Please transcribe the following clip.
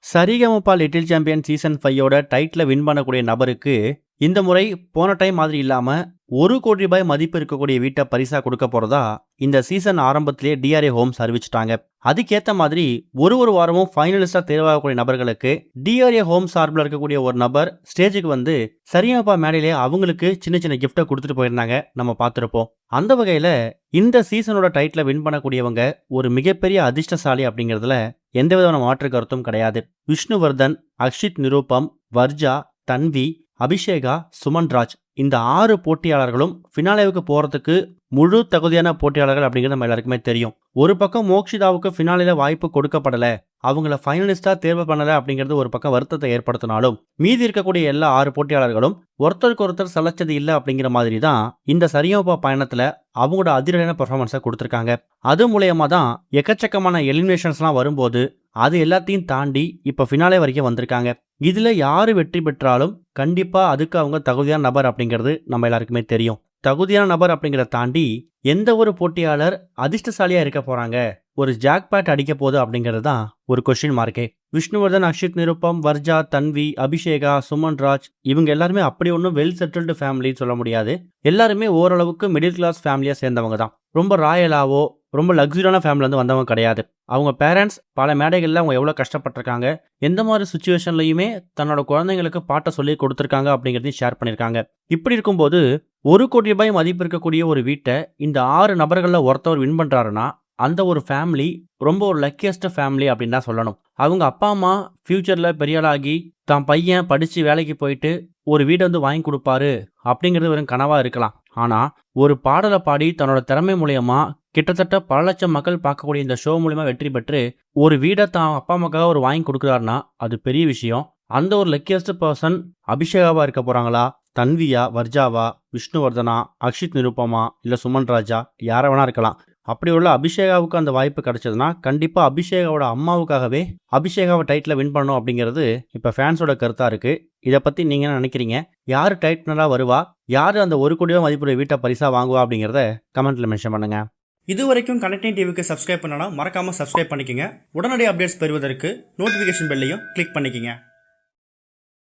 Sa Re Ga Ma Pa little champion season 5 டைட்டில win பண்ணக்கூடிய நபருக்கு இந்த முறை போன டைம் மாதிரி இல்லாம ₹1,00,00,000 மதிப்பு இருக்கக்கூடிய வீட்டை பரிசா கொடுக்க போறதா இந்த சீசன் ஆரம்பத்திலேயே டிஆர்ஏ ஹோம்ஸ் அறிவிச்சிட்டாங்க. அதுக்கேத்த மாதிரி ஒரு வாரமும் ஃபைனலிஸ்டா தேர்வாகக்கூடிய நபர்களுக்கு டிஆர்ஏ ஹோம் சார்பில் இருக்கக்கூடிய ஒரு நபர் ஸ்டேஜுக்கு வந்து சரிகமபா மேடையிலே அவங்களுக்கு சின்ன சின்ன கிஃப்டை கொடுத்துட்டு போயிருந்தாங்க. நம்ம பார்த்துருப்போம். அந்த வகையில இந்த சீசனோட டைட்டில வின் பண்ணக்கூடியவங்க ஒரு மிகப்பெரிய அதிர்ஷ்டசாலி அப்படிங்கிறதுல எந்த விதமான மாற்று கருத்தும் கிடையாது. விஷ்ணுவர்தன், அக்ஷித் நிரூபம், வர்ஜா, தன்வி, அபிஷேகா, சுமன்ராஜ் இந்த 6 போட்டியாளர்களும் ஃபினாலேவுக்கு போறதுக்கு முழு தகுதியான போட்டியாளர்கள் அப்படிங்கிறது நம்ம எல்லாருக்குமே தெரியும். ஒரு பக்கம் மோக்ஷிதாவுக்கு ஃபினாலேல வாய்ப்பு கொடுக்கப்படல, அவங்கள ஃபைனலிஸ்டா தேர்வு பண்ணல அப்படிங்கிறது ஒரு பக்கம் வருத்தத்தை ஏற்படுத்தினாலும் மீதி இருக்கக்கூடிய எல்லா 6 போட்டியாளர்களும் ஒருத்தருக்கு ஒருத்தர் சலைச்சது இல்லை அப்படிங்கிற மாதிரி தான் இந்த சரிகமபா பயணத்துல அவங்களோட அதிரடியான பெர்ஃபார்மன்ஸை கொடுத்துருக்காங்க. அது மூலயமா தான் எக்கச்சக்கமான எலிமினேஷன்ஸ்லாம் வரும்போது அது எல்லாத்தையும் தாண்டி இப்போ ஃபினாலே வரைக்கும் வந்திருக்காங்க. இதுல யாரு வெற்றி பெற்றாலும் கண்டிப்பா அதுக்கு அவங்க தகுதியான நபர் அப்படிங்கிறது நம்ம எல்லாருக்குமே தெரியும். தகுதியான நபர் அப்படிங்கிறத தாண்டி எந்த ஒரு போட்டியாளர் அதிர்ஷ்டசாலியா இருக்க போறாங்க, ஒரு ஜாக்பாட் அடிக்க போகுது அப்படிங்கிறது தான் ஒரு கொஸ்டின் மார்க்கே. விஷ்ணுவர்தன், அக்ஷித் நிருப்பம், வர்ஜா, தன்வி, அபிஷேகா, சுமன்ராஜ் இவங்க எல்லாருமே அப்படி ஒன்றும் வெல் செட்டில்டு ஃபேமிலின்னு சொல்ல முடியாது. எல்லாருமே ஓரளவுக்கு மிடில் கிளாஸ் ஃபேமிலியா சேர்ந்தவங்க தான். ரொம்ப ராயலாவோ ரொம்ப லக்ஸுரியான ஃபேமிலியிலேருந்து வந்தவங்க கிடையாது. அவங்க பேரண்ட்ஸ் பல மேடைகளில் அவங்க எவ்வளோ கஷ்டப்பட்டிருக்காங்க, எந்த மாதிரி சுச்சுவேஷன்லையுமே தன்னோட குழந்தைங்களுக்கு பாட்டை சொல்லி கொடுத்துருக்காங்க அப்படிங்கிறதையும் ஷேர் பண்ணியிருக்காங்க. இப்படி இருக்கும்போது ₹1,00,00,000 மதிப்பு இருக்கக்கூடிய ஒரு வீட்டை இந்த 6 நபர்களில் ஒருத்தவர் வின் பண்ணுறாருன்னா அந்த ஒரு ஃபேமிலி ரொம்ப ஒரு லக்கியஸ்ட் ஃபேமிலி அப்படின்னு தான் சொல்லணும். அவங்க அப்பா அம்மா ஃப்யூச்சரில் பெரியாளாகி தான் பையன் படித்து வேலைக்கு போயிட்டு ஒரு வீடை வந்து வாங்கி கொடுப்பாரு அப்படிங்கிறது வெறும் கனவாக இருக்கலாம். ஆனால் ஒரு பாடலை பாடி தன்னோட திறமை மூலயமா கிட்டத்தட்ட பல லட்சம் மக்கள் பார்க்கக்கூடிய இந்த ஷோ மூலமா வெற்றி பெற்று ஒரு வீடை தான் அப்பா அம்மாக்காக ஒரு வாங்கி கொடுக்குறாருன்னா அது பெரிய விஷயம். அந்த ஒரு லக்கியஸ்ட் பர்சன் அபிஷேகாவா இருக்க போறாங்களா, தன்வியா, வர்ஜாவா, விஷ்ணுவர்தனா, அக்ஷித் நிருப்பமா, இல்லை சுமன்ராஜா, யாரை வேணா இருக்கலாம். அப்படி உள்ள அபிஷேகாவுக்கு அந்த வாய்ப்பு கிடைச்சதுன்னா கண்டிப்பா அபிஷேகாவோட அம்மாவுக்காகவே அபிஷேகாவை டைட்டில் வின் பண்ணணும் அப்படிங்கிறது இப்போ ஃபேன்ஸோட கருத்தா இருக்கு. இதை பத்தி நீங்க என்ன நினைக்கிறீங்க? யார் டைட்டிலரா வருவா, யார் அந்த ₹1,00,00,000 மதிப்புடைய வீட்டை பரிசா வாங்குவா அப்படிங்கிறத கமெண்ட்ல மென்ஷன் பண்ணுங்க. இது வரைக்கும் கனெக்டிங் டிவிக்கு சப்ஸ்கிரைப் பண்ணனா மறக்காம சப்ஸ்கிரைப் பண்ணிக்கங்க. உடனடி அப்டேட்ஸ் பெறுவதற்கு நோட்டிஃபிகேஷன் பெல்லையும் கிளிக் பண்ணிக்கங்க.